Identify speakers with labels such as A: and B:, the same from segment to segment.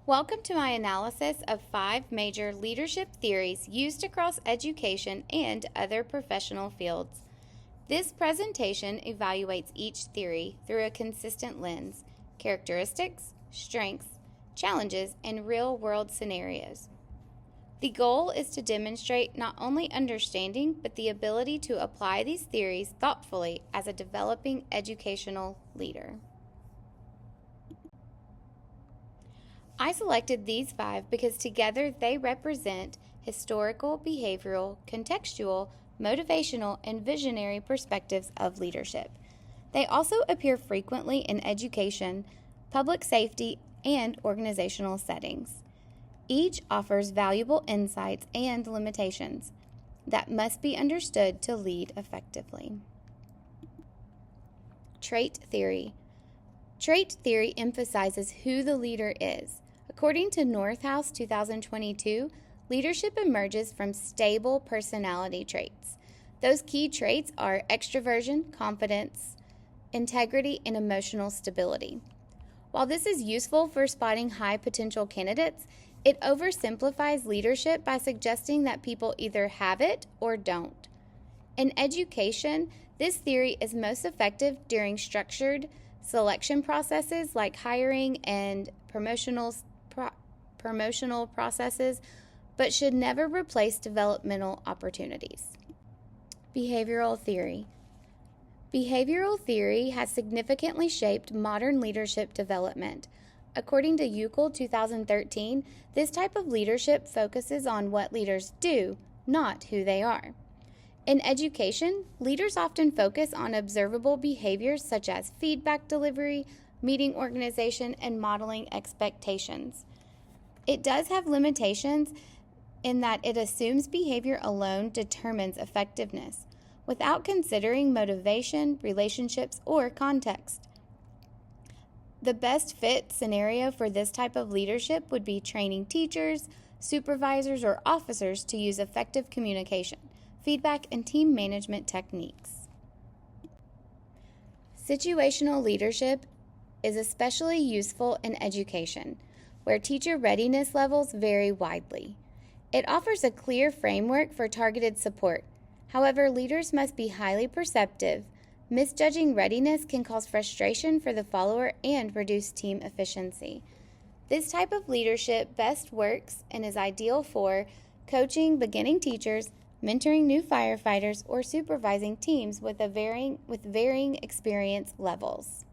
A: Welcome to my analysis of 5 major leadership theories used across education and other professional fields. This presentation evaluates each theory through a consistent lens, characteristics, strengths, challenges, and real-world scenarios. The goal is to demonstrate not only understanding, but the ability to apply these theories thoughtfully as a developing educational leader. I selected these 5 because together they represent historical, behavioral, contextual, motivational, and visionary perspectives of leadership. They also appear frequently in education, public safety, and organizational settings. Each offers valuable insights and limitations that must be understood to lead effectively. Trait theory. Trait theory emphasizes who the leader is. According to Northhouse 2022, leadership emerges from stable personality traits. Those key traits are extroversion, confidence, integrity, and emotional stability. While this is useful for spotting high potential candidates, it oversimplifies leadership by suggesting that people either have it or don't. In education, this theory is most effective during structured selection processes like hiring and promotional processes, but should never replace developmental opportunities. Behavioral theory. Behavioral theory has significantly shaped modern leadership development. According to UCL 2013, this type of leadership focuses on what leaders do, not who they are. In education, leaders often focus on observable behaviors such as feedback delivery, meeting organization, and modeling expectations. It does have limitations in that it assumes behavior alone determines effectiveness, without considering motivation, relationships, or context. The best fit scenario for this type of leadership would be training teachers, supervisors, or officers to use effective communication, feedback, and team management techniques. Situational leadership is especially useful in education, where teacher readiness levels vary widely. It offers a clear framework for targeted support. However, leaders must be highly perceptive. Misjudging readiness can cause frustration for the follower and reduce team efficiency. This type of leadership best works and is ideal for coaching beginning teachers, mentoring new firefighters, or supervising teams with varying experience levels.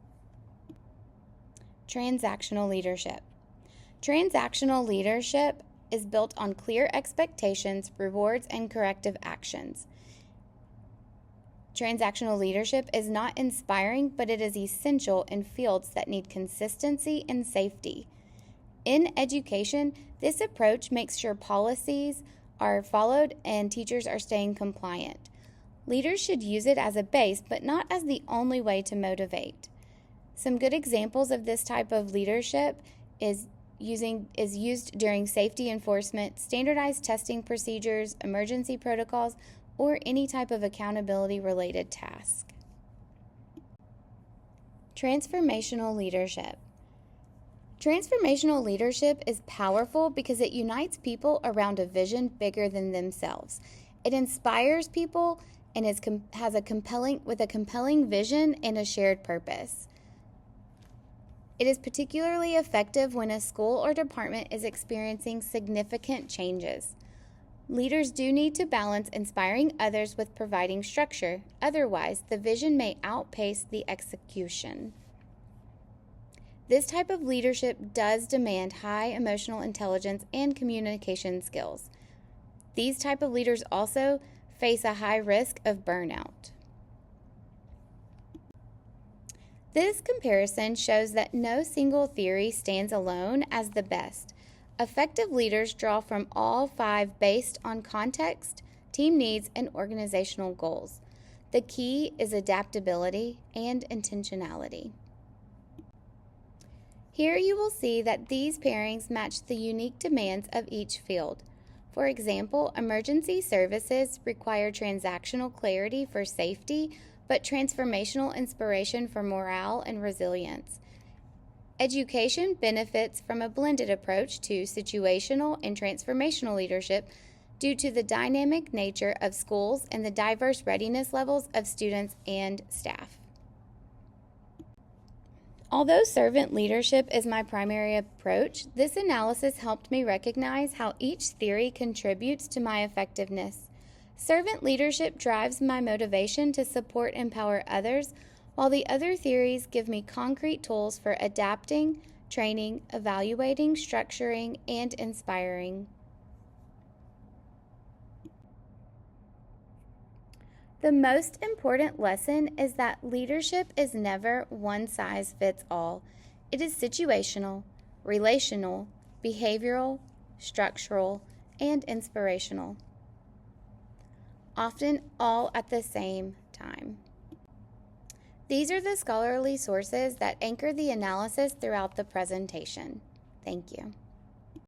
A: Transactional leadership. Transactional leadership is built on clear expectations, rewards, and corrective actions. Transactional leadership is not inspiring, but it is essential in fields that need consistency and safety. In education, this approach makes sure policies are followed and teachers are staying compliant. Leaders should use it as a base, but not as the only way to motivate. Some good examples of this type of leadership is used during safety enforcement, standardized testing procedures, emergency protocols, or any type of accountability-related task. Transformational leadership. Transformational leadership is powerful because it unites people around a vision bigger than themselves. It inspires people and has a compelling vision and a shared purpose. It is particularly effective when a school or department is experiencing significant changes. Leaders do need to balance inspiring others with providing structure. Otherwise, the vision may outpace the execution. This type of leadership does demand high emotional intelligence and communication skills. These type of leaders also face a high risk of burnout. This comparison shows that no single theory stands alone as the best. Effective leaders draw from all 5 based on context, team needs, and organizational goals. The key is adaptability and intentionality. Here you will see that these pairings match the unique demands of each field. For example, emergency services require transactional clarity for safety, but transformational inspiration for morale and resilience. Education benefits from a blended approach to situational and transformational leadership due to the dynamic nature of schools and the diverse readiness levels of students and staff. Although servant leadership is my primary approach, this analysis helped me recognize how each theory contributes to my effectiveness. Servant leadership drives my motivation to support and empower others, while the other theories give me concrete tools for adapting, training, evaluating, structuring, and inspiring. The most important lesson is that leadership is never one size fits all. It is situational, relational, behavioral, structural, and inspirational, often all at the same time. These are the scholarly sources that anchor the analysis throughout the presentation. Thank you.